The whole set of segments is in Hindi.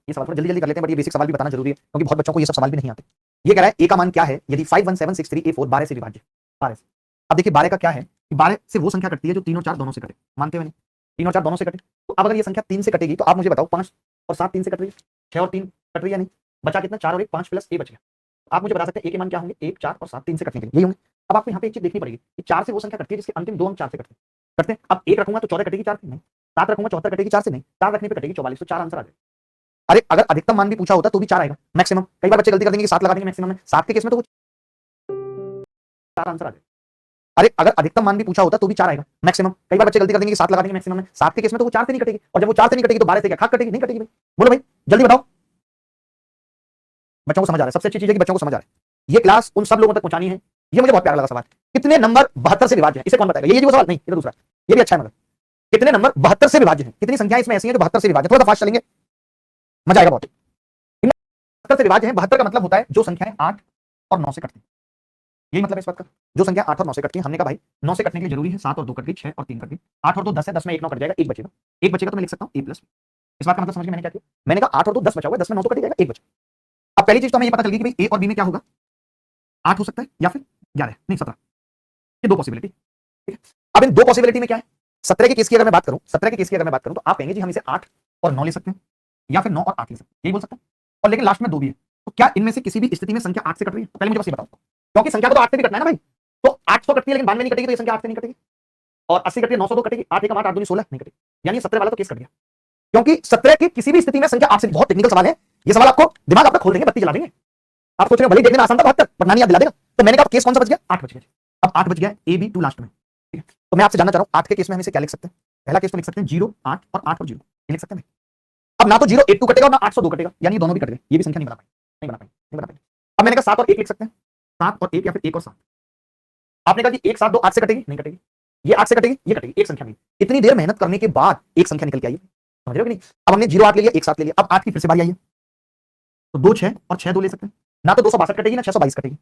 ये सवाल थोड़ा जल्दी जल्दी कर लेते हैं, बट ये बेसिक सवाल भी बताना जरूरी है क्योंकि बहुत बच्चों को ये सब सवाल भी नहीं आते। ये कह रहा है ए का मान क्या है यदि 51763A4 12 से विभाज्य 12 से। अब देखिए 12 का क्या है कि 12 से वो संख्या कटती है जो 3 और 4 दोनों से कटे, मानते हो नहीं? 3 और 4 दोनों से कटे, तो अब अगर ये संख्या 3 से कटेगी तो आप मुझे बताओ 5 और 7 3 से कट रही है, 6 और 3 कट रही है नहीं, बचा कितना 4 और 1 5 प्लस ए बच गया। आप मुझे बता सकते हैं ए के मान क्या होंगे, 1 4 और 7 3 से कटने के लिए यही होंगे। अब आपको यहाँ पे एक चीज देखनी पड़ेगी कि 4 से वो संख्या कटती है जिसके अंतिम 2 अंक 4 से कटते हैं। अब 1 रखूंगा तो 14 कटेगी 4 से नहीं, 7 रखूंगा 74 कटेगी 4 से नहीं, 4 रखने पे कटेगी 44, तो 4 आंसर आ जाएगा। अरे अगर अधिकतम मान भी पूछा होता तो भी 4 आएगा मैक्सिमम। कई बार बच्चे गलती कर देंगे कि 7 लगा देंगे मैक्सिमम में, 7 के केस में तो 4 आंसर आ जाएगा। अरे अगर अधिकतम मान भी पूछा होता तो भी 4 आएगा मैक्सिमम। कई बार बच्चे गलती कर देंगे कि 7 लगा देंगे मैक्सिमम में, 7 के केस में तो वो 4 से नहीं कटेगी, और जब वो 4 से नहीं कटेगी तो 12 से क्या खाक कटेगी? नहीं कटेगी भाई। बोलो भाई जल्दी बताओ। बच्चों को समझ आ रहा है? सबसे अच्छी चीज है कि बच्चों को समझ आ रहा है। ये क्लास उन सब लोगों तक पहुंचानी है। ये मुझे बहुत प्यारा लगा सवाल। कितने नंबर 72 से विभाज्य है? इसे कौन बताएगा? ये जो सवाल नहीं, ये तो दूसरा। ये भी अच्छा है, मगर कितने नंबर 72 से विभाज्य है? कितनी संख्याएं इसमें ऐसी हैं जो 72 से विभाज्य? थोड़ा सा फास्ट चलेंगे, मजा आएगा बहुत। 72 से विभाज्य है। 72 का मतलब होता है जो संख्याएं 8 और 9 से कटती हैं, यही मतलब है इस बात का। जो संख्या 8 और 9 से कटती है, हमने कहा भाई 9 से कटने के लिए जरूरी है 7 और 2 कट गई, 6 और 3 कट गई, 8 और 2 10 है, 10 में 1 9 कट जाएगा, 1 बचेगा। 1 बचेगा तो मैं लिख सकता हूं a प्लस। इस बात का मतलब समझ में मैंने क्या किया? मैंने कहा 8 और 2 10 बचा हुआ है, 10 में 9 तो कट जाएगा, 1 बचा। अब पहली चीज तो हमें ये पता चल गई कि भाई a और b में क्या होगा, 8 हो सकता है या फिर 11 नहीं 17। ये दो पॉसिबिलिटी, ठीक है। अब इन दो पॉसिबिलिटी में क्या है, 17 के केस की अगर मैं बात करूं, 17 के केस की अगर मैं बात करूं तो आप कहेंगे जी हम इसे 8 और 9 ले सकते हैं या फिर 9 और 8 ले सकते हैं, यही बोल सकते हैं। और लेकिन लास्ट में 2 भी है, तो क्या इनमें से किसी भी स्थिति में संख्या 8 से कट रही है? तो पहले मुझे बस ये बताओ, क्योंकि संख्या को तो 8 से भी कटना है ना भाई। तो 800 कटती है लेकिन 92 नहीं कटेगी, तो ये संख्या 8 से नहीं कटेगी। और 80 कटती है 902 कटेगी, 8 एकम 8 8 दूनी 16 नहीं कटेगी, यानी 17 वाला तो केस कट गया। क्योंकि 17 की किसी भी स्थिति में संख्या 8 से, बहुत टेक्निकल सवाल है ये सवाल, आपको दिमाग आपका खोल देंगे, बत्ती जला देंगे। आप सोच रहे हो भले देखने में आसान था 72, पर नानी याद दिला देगा। तो मैंने कहा केस कौन सा बच गया? 8 बच गया। अब 8 बच गया, ए बी 2 लास्ट में, ठीक है। तो मैं आपसे जानना चाह रहा हूं 8 के केस में हम इसे क्या लिख सकते हैं? पहला केस तो लिख सकते हैं 0 8 और 8 और 0, ये लिख सकते हैं। अब ना तो 0 8 2 कटेगा और ना 802 कटेगा, यानी दोनों भी कट गए, ये भी संख्या नहीं बना पाएंगे, नहीं बना पाएंगे, नहीं बना पाएंगे। अब मैंने कहा 7 और 1 लिख सकते हैं, 7 और 1 या फिर 1 और 7। आपने कहा कि 1 7 2 8 से कटेगी, नहीं कटेगी, ये 8 से कटेगी, ये कटेगी, एक संख्या नहीं। इतनी देर मेहनत करने के बाद एक संख्या निकल के आई है, समझ रहे हो कि नहीं? अब हमने 0 8 ले लिया, 1 7 ले लिया, अब 8 की फिर से बारी आई है, तो 2 6 और 6 2 ले सकते हैं। ना तो 262 कटेगी ना 622 कटेगी,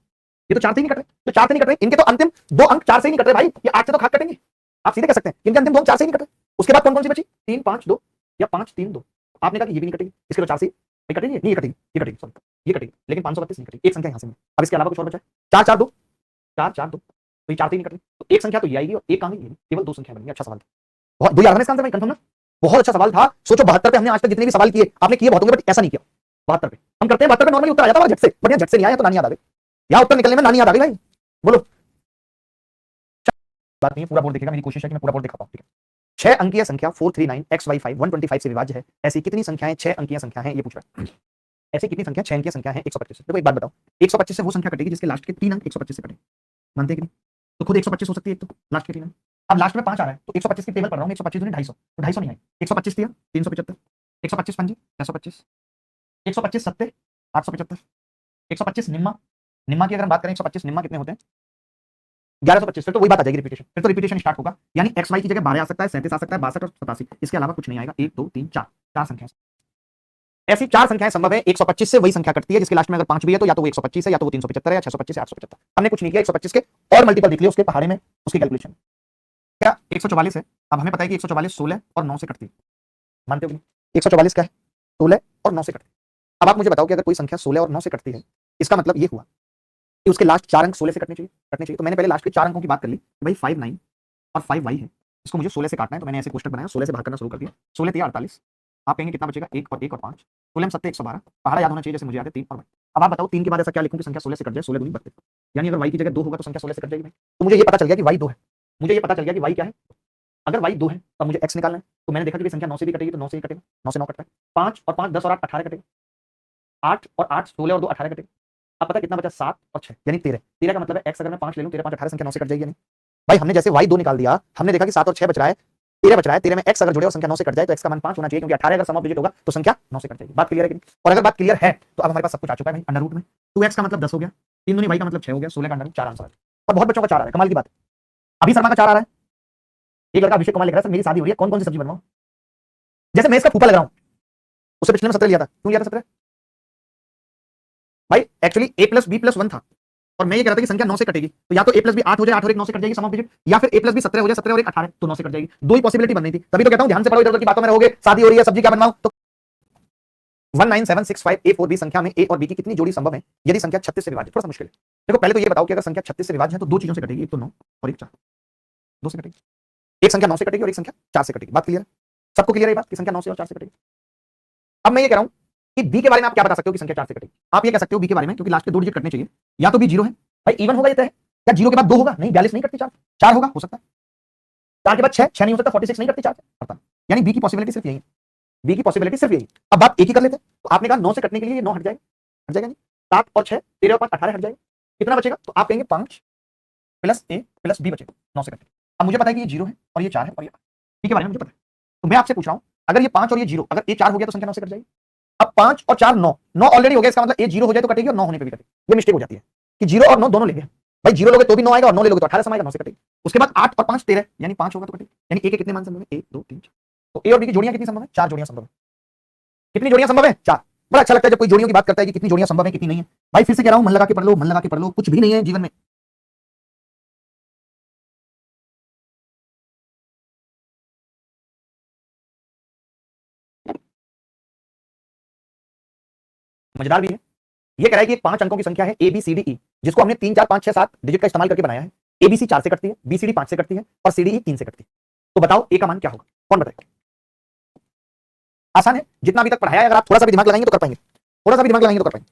ये तो 4 से ही नहीं कट रहे, तो 4 से नहीं कट रहे, इनके तो अंतिम 2 अंक 4 से ही नहीं कट रहे भाई, ये 8 से तो खाक कटेंगे। आप सीधे कह सकते हैं इनके अंतिम 2 अंक 4 से ही नहीं कट रहे। उसके बाद कौन कौन सी बची? 3 5 2 या 5 3 2। आपने कहा कि ये भी नहीं कटेगी, इसके तो 4 से नहीं कटेगी, नहीं ये कटेगी, ये कटेगी, सॉरी ये कटेगी, लेकिन 532 नहीं कटेगी, एक संख्या यहां से। अब इसके अलावा कुछ और बचा है? 4 4 2 4 4 2, तो ये 4 से नहीं कट रही, तो एक संख्या तो ये आएगी और एक कहां गई? केवल 2 संख्या बनी। अच्छा सवाल था, बहुत 2 याद है इसका आंसर भाई, कंफर्म ना? बहुत अच्छा सवाल था। सोचो 72 पे हमने आज तक जितने भी सवाल किए, आपने किए बहुत होंगे बट ऐसा नहीं किया। 72 पे हम करते हैं, 72 पे नॉर्मली उत्तर आ जाता है झट से, बढ़िया झट से नहीं आया तो नानी याद आ गई, या उत्तर निकलने में नानी याद आ गई भाई। बोलो बात नहीं है, पूरा बोर्ड देखेगा, मेरी कोशिश है कि मैं पूरा बोर्ड दिखा पाऊं, ठीक है। 6 अंकीय संख्या 439xy5 125 से विभाज्य है, ऐसी कितनी संख्याएं 6 अंकीय संख्या है? ये पूछ रहा है। ऐसी कितनी संख्या 6 अंकीय संख्या है 125 से? देखो एक बात बताओ, 125 से वो संख्या कटेगी जिसके लास्ट के 3 अंक 125 से कटे, मानते हैं कि नहीं? तो खुद 125 हो सकती है एक, तो लास्ट के 3 अंक। अब लास्ट में 5 आ रहा है, तो 125 की टेबल पढ़ रहा हूं, 125 दूनी 250, तो 250 नहीं आई। 125 दिया 375, 125 पंजी 625, 125 सत्ते 875, 125 निम्मा, निम्मा की अगर हम बात करें 125 निम्मा कितने होते हैं? 1125। फिर तो वही बात आ जाएगी रिपीटेशन, फिर तो रिपीटेशन स्टार्ट होगा, यानी एक्स वाई की जगह 12 आ सकता है, 37 आ सकता है, 62 और 87, इसके अलावा कुछ नहीं आएगा। 1 2 3 4, 4 संख्याएं, ऐसी 4 संख्याएं संभव है। 125 से वही संख्या कटती है जिसके लास्ट में अगर 5 भी है, तो या तो वो 125 है या तो वो 375 है या 625 है 875। हमने कुछ नहीं किया, 125 के और मल्टीपल देख लिया उसके पहाड़े में, उसकी कैलकुलेशन क्या 144 है। अब हमें पता है कि 144 16 और 9 से कटती है, मानते हो? 144 क्या है? 16 और 9 से कटती है। अब आप मुझे बताओ कि अगर कोई संख्या 16 और 9 से कटती है, इसका मतलब ये हुआ कि उसके लास्ट 4 अंक 16 से कटने चाहिए। तो मैंने पहले लास्ट के 4 अंकों की बात कर ली, भाई 5 9 और 5 y है, इसको मुझे 16 से काटना है, तो मैंने ऐसे कोष्टक बनाया, 16 से भाग करना शुरू कर दिया, 16 3 48। आप कहेंगे कितना बचेगा? 1 और 1 और 5, 16 7 112, पहाड़ा याद होना चाहिए जैसे मुझे याद है 3 और y। अब आप बताओ 3 के बाद ऐसा क्या लिखूं कि संख्या 16 से कट जाए? 16 दूनी 32, यानी अगर y की जगह 2 होगा तो संख्या 16 से कट जाएगी भाई। तो मुझे ये पता चल गया कि y 2 है, मुझे ये पता चल गया कि y क्या है। अगर y 2 है तब मुझे x निकालना है, तो मैंने देखा कि संख्या 9 से भी कटेगी, तो 9 से ही कटेगा, 9 से 9 कटता है, 5 और 5 10 और 8 18 कटेगा, 8 और 8 16 और 2 18 कटेगा। अब पता कितना बचा? 7 और 6 यानी 13। 13 का मतलब है x अगर मैं 5 ले लूं, 13 5 18, संख्या 9 से कट जाएगी नहीं भाई। हमने जैसे y 2 निकाल दिया, हमने देखा कि 7 और 6 बच रहा है, 13 बच रहा है, 13 में x अगर जुड़े और संख्या 9 से कट जाए तो x का मान 5 होना चाहिए, क्योंकि 18 अगर सम ऑफ डिजिट होगा तो संख्या 9 से कट जाएगी। बात क्लियर है कि नहीं? और अगर बात क्लियर है तो अब हमारे पास सब कुछ आ चुका है भाई। अंडर रूट में 2x का मतलब 10 हो गया, 3 दूनी y का मतलब 6 हो गया, 16 का अंडर रूट 4 आंसर है। और बहुत बच्चों का 4 आ रहा है, कमाल की बात है। अभी शर्मा का 4 आ रहा है, एक लड़का अभिषेक कुमार लिख रहा है सर मेरी शादी हो रही है, कौन कौन सी सब्जी बनवाऊं? जैसे मैं इसका फूफा लग रहा हूं, उससे पिछले में 17 लिया था, क्यों लिया था 17 भाई? Actually a plus b plus 1 था, और मैं ये कह रहा था कि संख्या 9 से कटेगी, तो या तो a प्लस b 8 हो जाए, 8 और 1 9 से कट जाएगी सम ऑफ डिजिट, या फिर a प्लस b 17 हो जाए, 17 और 1 18, तो 9 से कट जाएगी। दो ही पॉसिबिलिटी बन रही थी, तभी तो कहता हूं ध्यान से पढ़ो, इधर उधर की बातों में रहोगे, शादी हो रही है सब्जी क्या बनवाऊं, तो 19765A4B संख्या में A और B की कितनी जोड़ी संभव है यदि संख्या 36 से विभाज्य? थोड़ा सा मुश्किल है। देखो पहले तो ये बताओ कि अगर संख्या 36 से विभाज्य है तो दो चीजों से कटेगी, एक तो 9 और एक 4। दो से कटेगी, एक संख्या 9 से कटेगी और एक संख्या 4 से कटेगी। बात क्लियर है? सबको क्लियर है ये बात कि संख्या 9 से और 4 से कटेगी? अब मैं ये कह रहा हूं कि बी के बारे में आप क्या बता सकते हो कि संख्या 4 से कटेगी? आप ये कह सकते हो बी के बारे में, क्योंकि लास्ट के दो डिजिट कटने चाहिए, या तो बी 0 है, भाई इवन होगा ये तय है, क्या 0 के बाद 2 होगा? नहीं, 42 नहीं कटती 4, 4 होगा, हो सकता है 4 के बाद 6, 6 नहीं हो सकता, 46 नहीं कटती 4 से, यानी बी की पॉसिबिलिटी सिर्फ यही है, बी की पॉसिबिलिटी सिर्फ यही। अब बात एक ही कर लेते हैं, तो आपने कहा 9 से कटने के लिए ये 9 हट जाएगा, हट जाएगा नहीं, 7 और 6 13 और 5 18 हट जाएगा, कितना बचेगा? तो आप कहेंगे 5 प्लस ए प्लस बी बचेगा 9 से कटने। अब मुझे पता है कि ये 0 है और ये 4 है और ये बी के बारे में मुझे पता है, तो मैं आपसे पूछ रहा हूं अगर ये 5 और ये 0, अगर ए 4 हो गया तो संख्या 9 से कट जाएगी। अब 5 और 4 9, 9 ऑलरेडी हो गया, इसका मतलब ए 0 हो जाए तो कटेगी और 9 होने पे भी कटेगी। ये मिस्टेक हो जाती है कि 0 और 9 दोनों लेंगे, भाई 0 लोगे तो भी 9 आएगा और 9 ले लोगे तो 18 समाएगा, 9 से कटेगी। उसके बाद 8 और 5 13, यानी 5 होगा तो कटेगी, यानी ए के कितने मान संभव है? 1 2 3 4। तो ए और बी की जोड़ियां कितनी संभव है? 4 जोड़ियां संभव है। कितनी जोड़ियां संभव है? 4। बड़ा अच्छा लगता है जब कोई जोड़ियों की बात करता है कि कितनी जोड़ियां संभव है कितनी नहीं है। भाई फिर से कह रहा हूं, मन लगा के पढ़ लो, मन लगा के पढ़ लो, कुछ भी नहीं है जीवन में। मजेदार भी है, ये कह रहा है कि एक 5 अंकों की संख्या है A B C D E, जिसको हमने 3 4 5 6 7 डिजिट का इस्तेमाल करके बनाया है। एबीसी 4 से कटती है, बीसीडी 5 से कटती है और सीडीई 3 से कटती है। तो बताओ ए का मान क्या होगा? कौन बताएगा? आसान है, जितना अभी तक पढ़ाया है अगर आप थोड़ा सा भी दिमाग लगाएंगे तो कर पाएंगे, थोड़ा सा भी दिमाग लगाएंगे तो कर पाएंगे।